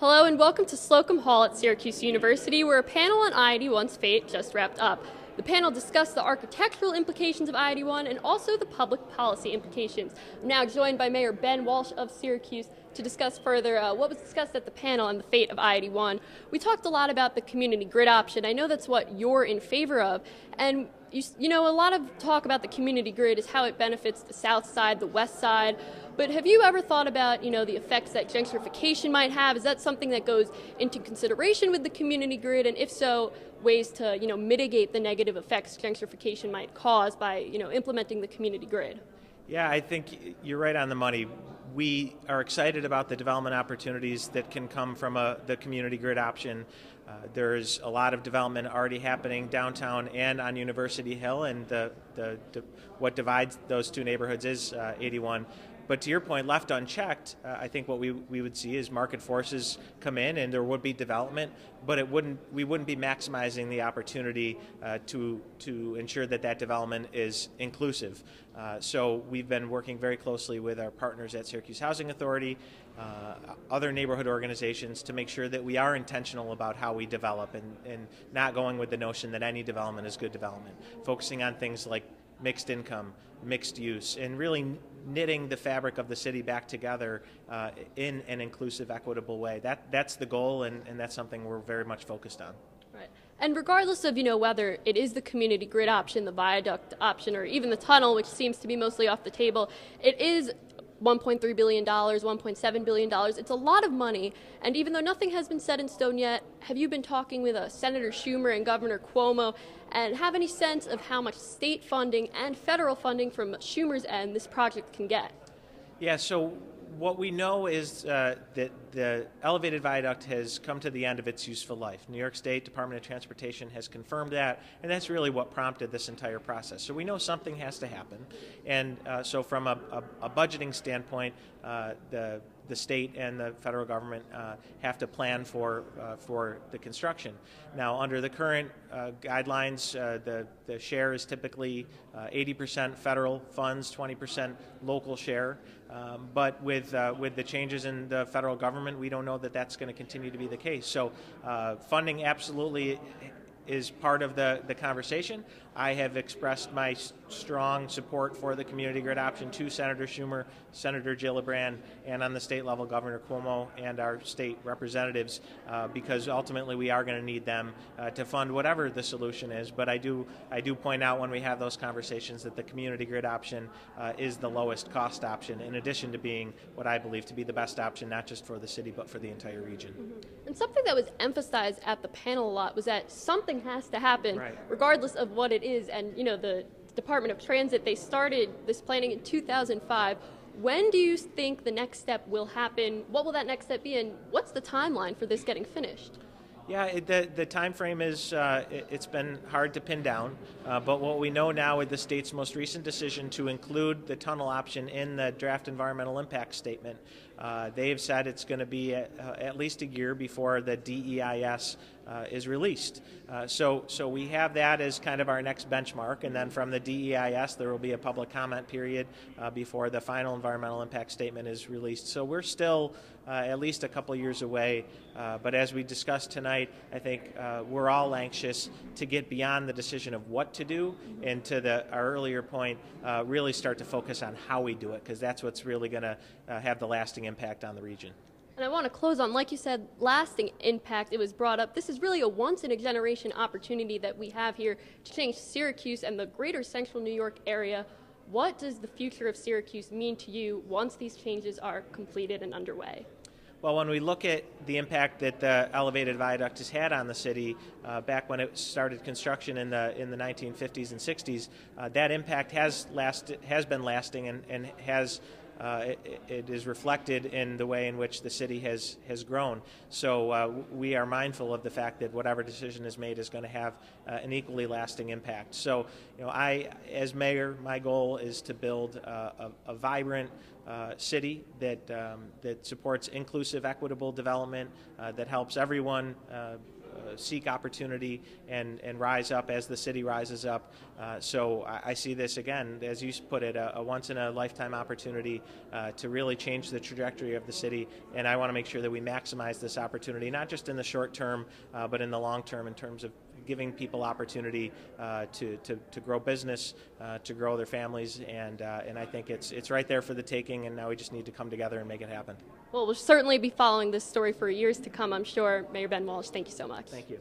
Hello and welcome to Slocum Hall at Syracuse University, where a panel on I-81's fate just wrapped up. The panel discussed the architectural implications of I-81 and also the public policy implications. I'm now joined by Mayor Ben Walsh of Syracuse to discuss further what was discussed at the panel and the fate of I-81. We talked a lot about the community grid option. I know that's what you're in favor of, and you know, a lot of talk about the community grid is how it benefits the south side, the west side. But have you ever thought about, the effects that gentrification might have? Is that something that goes into consideration with the community grid? And if so, ways to, mitigate the negative effects gentrification might cause by, implementing the community grid? Yeah, I think you're right on the money. We are excited about the development opportunities that can come from the community grid option. There's a lot of development already happening downtown and on University Hill, and what divides those two neighborhoods is 81. But to your point, left unchecked, I think what we would see is market forces come in, and there would be development, but we wouldn't be maximizing the opportunity to ensure that development is inclusive. So we've been working very closely with our partners at Syracuse Housing Authority, other neighborhood organizations, to make sure that we are intentional about how we develop and not going with the notion that any development is good development, focusing on things like mixed income, mixed use, and really knitting the fabric of the city back together in an inclusive, equitable way. That's the goal, and that's something we're very much focused on. Right. And regardless of, whether it is the community grid option, the viaduct option, or even the tunnel, which seems to be mostly off the table, it is $1.3 billion, $1.7 billion. It's a lot of money, and even though nothing has been set in stone yet, have you been talking with Senator Schumer and Governor Cuomo, and have any sense of how much state funding and federal funding from Schumer's end this project can get? Yeah, so what we know is that the elevated viaduct has come to the end of its useful life. New York State Department of Transportation has confirmed that, and that's really what prompted this entire process. So we know something has to happen, and so from a budgeting standpoint, the state and the federal government have to plan for the construction. Now, under the current guidelines, the share is typically 80% federal funds, 20% local share. But with the changes in the federal government, we don't know that that's going to continue to be the case. So funding absolutely is part of the conversation. I have expressed my strong support for the community grid option to Senator Schumer, Senator Gillibrand, and on the state level, Governor Cuomo and our state representatives, because ultimately we are going to need them to fund whatever the solution is. But I do point out when we have those conversations that the community grid option is the lowest cost option, in addition to being what I believe to be the best option, not just for the city, but for the entire region. Mm-hmm. And something that was emphasized at the panel a lot was that something has to happen, right, regardless of what it is. And, the Department of Transit, they started this planning in 2005. When do you think the next step will happen? What will that next step be, and what's the timeline for this getting finished? Yeah, the time frame is, it's been hard to pin down, but what we know now with the state's most recent decision to include the tunnel option in the draft environmental impact statement, they have said it's going to be at least a year before the DEIS is released. So we have that as kind of our next benchmark, and then from the DEIS there will be a public comment period before the final environmental impact statement is released. So we're still at least a couple years away, but as we discussed tonight, I think we're all anxious to get beyond the decision of what to do and to our earlier point, really start to focus on how we do it, because that's what's really going to have the lasting impact on the region. And I want to close on, like you said, lasting impact. It was brought up. This is really a once-in-a-generation opportunity that we have here to change Syracuse and the greater central New York area. What does the future of Syracuse mean to you once these changes are completed and underway? Well, when we look at the impact that the elevated viaduct has had on the city back when it started construction in the 1950s and 60s, that impact has been lasting and has it is reflected in the way in which the city has grown. So we are mindful of the fact that whatever decision is made is going to have an equally lasting impact. So, I, as mayor, my goal is to build a vibrant city that supports inclusive, equitable development, that helps everyone seek opportunity and rise up as the city rises up. So I see this, again, as you put it, a once-in-a-lifetime opportunity to really change the trajectory of the city, and I want to make sure that we maximize this opportunity, not just in the short term, but in the long term, in terms of giving people opportunity to grow business, to grow their families, and I think it's right there for the taking, and now we just need to come together and make it happen. Well, we'll certainly be following this story for years to come, I'm sure. Mayor Ben Walsh, thank you so much. Thank you.